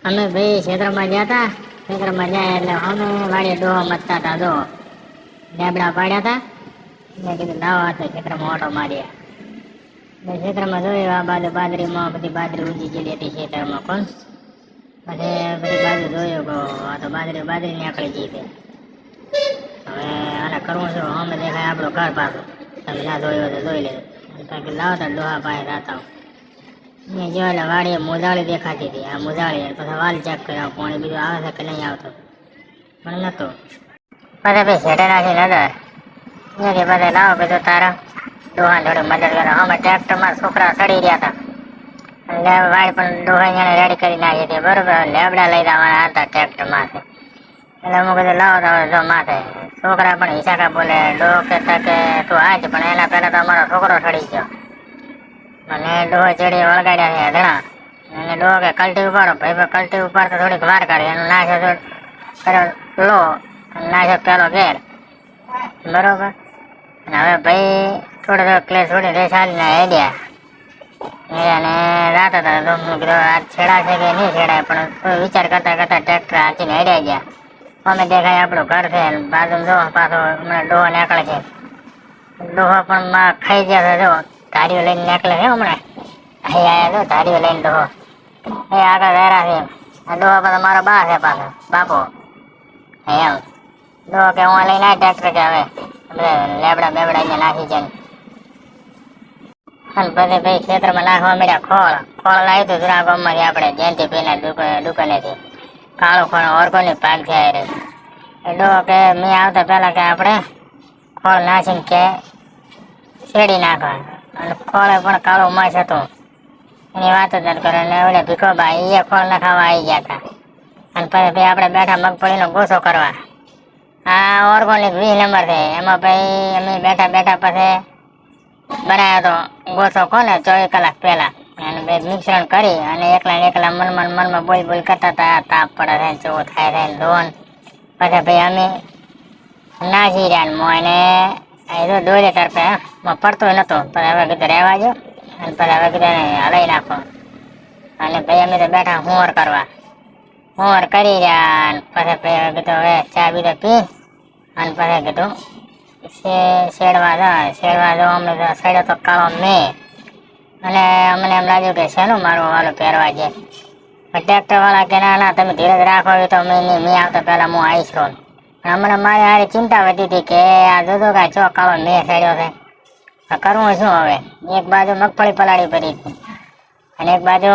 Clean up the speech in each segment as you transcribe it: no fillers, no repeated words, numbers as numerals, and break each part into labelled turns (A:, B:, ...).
A: અમે ભાઈ ક્ષેત્રમાં ગયા હતા. ક્ષેત્રમાં ગયા એટલે અમે વાડીએ ડોહા મતતા હતા. જો લેબડા પાડ્યા હતા. મેં કીધું લાવો હતો ક્ષેત્રમાં ઓટો મારીએ. ક્ષેત્રમાં જોયું આ બાજુ બાજરીમાં બધી બાજરી ઊંચી ચડી હતી ક્ષેત્રમાં. કોણ પછી બધી બાજુ જોયું કે આ તો બાજરી નીકળી ગઈ છે. હવે આને કરવું શું? અમે દેખાય આપણું ઘર પાછું. તમે ના જોયું તો જોઈ લેજો. લાવતા ડોહા પાસે રાતા મેં જો એટલે વાડીએ મોજાળી દેખાતી હતી. આ મોજાળી પછી વાલ ચેક કર્યા પાણી બીજું આવે છે કે નહીં આવતું પણ નતું. પછી ભાઈ શેઠે નાખી નજર કે બધા લાવો કીધું તારા ડોહા થોડી મદદ કરો. અમે ટ્રેક્ટરમાં છોકરા ચડી રહ્યા હતા એટલે વાડી પણ ડોહા એને રેડી કરી નાખી હતી. બરોબર લેબડા લઈ જવાના હતા ટ્રેક્ટરમાંથી. એટલે હું કીધું લાવો તો જો માથે છોકરા પણ હિસાકા બોલે ડોહ કે તું આજ પણ એના પહેલા તો અમારો છોકરો ચડી ગયો. મને ડોહ ચડી વળગાડ્યા છે ધણા અને ડોહ કે કલટી ઉપાડો. ભાઈ કલટી ઉપાડતો થોડીક વાર કાઢી એનું નાખ્યો લો નાખ્યો પેલો ઘેર. બરોબર અને હવે ભાઈ થોડો ક્લેસ થોડી રેસ હાલીને હેડ્યા. અને રાત હતા તો હું કીધું આ છેડા છે કે નહીં છેડાય પણ કોઈ વિચાર કરતા કરતા ટ્રેક્ટર હાંચીને હેડ્યા ગયા. અમે દેખાય આપણું ઘર છે બાજુ જો પાછો હમણાં ડોહો નીકળે છે. ડોહો પણ ખાઈ ગયા છે. જો ધારીઓ લઈને નીકળે છે હમણાં. અહીં આવ્યા જો ધારીઓ લઈને ડોહો એ આગળ વેરા છે. આ ડોહો પાછો મારો બા છે પાછો બાપો એમ. ડોહો કે હું લઈને આ ટ્રેક્ટર કે હવે લેબડા બેબડા અહીંયા નાખી જાય. અને પછી ભાઈ ખેતરમાં નાખવા મળ્યા ખોળ લાવ્યું હતું જુના ગામમાંથી આપણે જયંતિભાઈના દુકાનેથી. કાળો ખોળ ઓર્ગોનિક પાક થયા રે. એ ડોહો કે મેં આવતા પહેલા કે આપણે ખોળ નાખીને કે શેડી નાખવા. અને ખોળે પણ કાળો માસ હતો એની વાત જ નથી કરે. અને ઓલે ભીખોબા એ ખોળ નખાવા આવી ગયા હતા. અને પછી ભાઈ આપણે બેઠા મગફળીનો ગોસો કરવા. આ ઓર્ગોનિક 20 નંબર છે. એમાં ભાઈ અમે બેઠા પછી બનાવ્યો તો ગોસો કોને 24 કલાક પહેલા. અને બે મિશ્રણ કરી અને એકલા મનમાં બોલ કરતા હતા. તાપ પડે છે ચોખ્ખો થાય છે લોન. પછી ભાઈ અમે નાસી રહ્યા મોને એ દોરે તરફે પડતો નતો. પછી હવે કીધું રહેવા દો અને પછી હવે કીધું હલાઈ નાખો. અને ભાઈ અમે તો બેઠા હોંવર કરવા. હોંવર કરી રહ્યા. પછી ભાઈ કીધું હવે ચા બીજો પી અને પછી કીધું શેડવા દો. અમને તો શેડ્યો તો કાળો મેં. અને અમને એમ લાગ્યું કે શેનું મારું વાલો પહેરવા છે. ટ્રેક્ટર વાળા કે ના તમે ધીરજ રાખો તો મેં આવતા પહેલા હું આવીશ રહું. હમણાં મારી હારી ચિંતા વધી હતી કે આ દૂધો કાંઈ ચો કાળો મેં શેડ્યો છે. કરવું શું હવે? એક બાજુ મગફળી પલાળી ભરી હતી અને એક બાજુ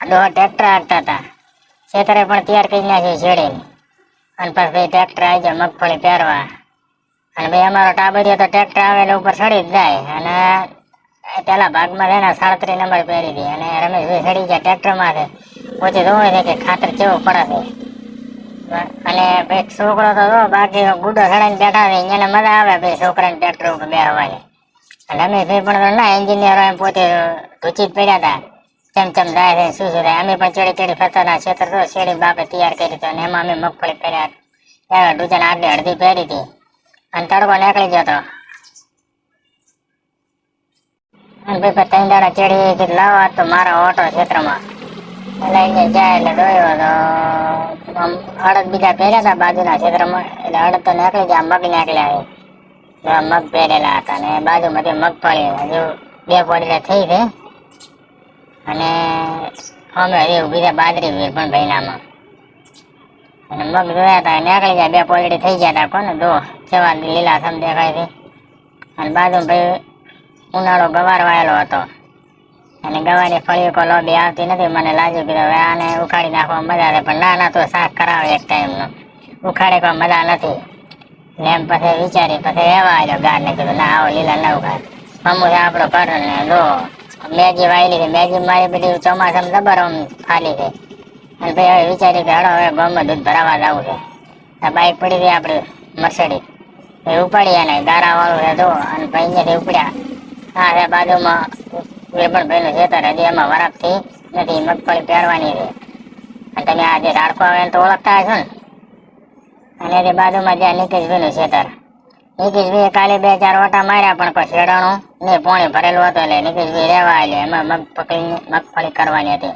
A: ડોહા ટ્રેક્ટર હાંકતા હતા. ખેતરે પણ તૈયાર કરી નાખ્યું શેડીને. અને પછી ટ્રેક્ટર આવી જાય મગફળી પહેરવા. અને ભાઈ અમારો ટાબરિયો તો ટ્રેક્ટર આવે એટલે ઉપર ચડી જ જાય. અને પેલા ભાગમાં છે ને 37 નંબર પહેરી હતી. અને રમેશભાઈ ચડી ગયા ટ્રેક્ટરમાં છે. પછી જોવે છે કે ખાતર કેવું પડે છે. અને ભાઈ છોકરો તો બાકી ગુડો ચડાઈને બેઠા છે. એને મજા આવે ભાઈ છોકરાને ટ્રેક્ટર ઉપર બેસવાની. રમેશભાઈ પણ ના એન્જિનિયરો એમ પોતે ધૂચી જ પડ્યા હતા. ચમ જાય છે શું થાય. અમે પણ ચડી ફરતા હતા. ખેતર તો શેડી બાપે તૈયાર કરી હતી. અને એમાં અમે મગફળી પહેર્યા ડૂચાને આટલી અડધી પહેરી હતી. અને તડકો નીકળી ગયો હતો. અને ભાઈ 3 દાડા ચડી કે લાવવા તો મારા ઓટો ક્ષેત્રમાં લઈને જાય. એટલે જોયો તો અડદ બીજા પહેર્યા હતા બાજુના ક્ષેત્રમાં. એટલે અડદ તો નીકળી ગયા. મગ નીકળ્યા. મગ પહેરેલા હતા. અને બાજુમાંથી મગફળી હજુ 2 પોડીને થઈ છે. અને અમે હજી બીજા બાજરી પણ ભાઈનામાં અને મગ જોયા હતા નીકળી ગયા. 2 પોડી થઈ ગયા હતા. કોને દો જેવા લીલા સમ દેખાય છે. અને બાજુ ભાઈ ઉનાળો ગવાર વાયેલો હતો. અને ગવાની ફળીઓ કોઈ લોબી આવતી નથી. મને લાગ્યું કે હવે આને ઉખાડી નાખવા મજા આવે. પણ ના તો શાક કરાવે એક ટાઈમનું. ઉખાડે કોઈ મજા નથી. એમ પછી વિચારી પછી રહેવા આવ્યો ગારને કીધું ના આવો લીલા ના ઉખાડ. અમુક આપણો ઘર ને દો મેગી વાયેલી છે. મેગી મારી બધી ચોમાસામાં જબર ખાલી છે. અને ભાઈ હવે વિચાર્યું કે હડો હવે ગામમાં દૂધ ભરાવા જવું છે. બાઈક પડી હતી આપણે મર્સિડીઝ એ ઉપાડી. અને ગારા વાળું છે જો. અને ભાઈ અહીંયાથી ઉપડ્યા. હા છે બાજુમાં વેપણભાઈનું ખેતર. હજી એમાં વરાપથી નથી. મગફળી પહેરવાની છે. અને તમે આ જે રાડકો આવે તો ઓળખતા હશો ને. અને તે બાજુમાં જ્યાં નિકેશભાઈનું ખેતર. નિકેશભાઈએ કાલે 2-4 ઓટા માર્યા પણ કોઈ શેડાણું ને પોણી ભરેલું હતું. એટલે નિકેશભાઈ રહેવા આવ્યો. એમાં મગફળી કરવાની હતી.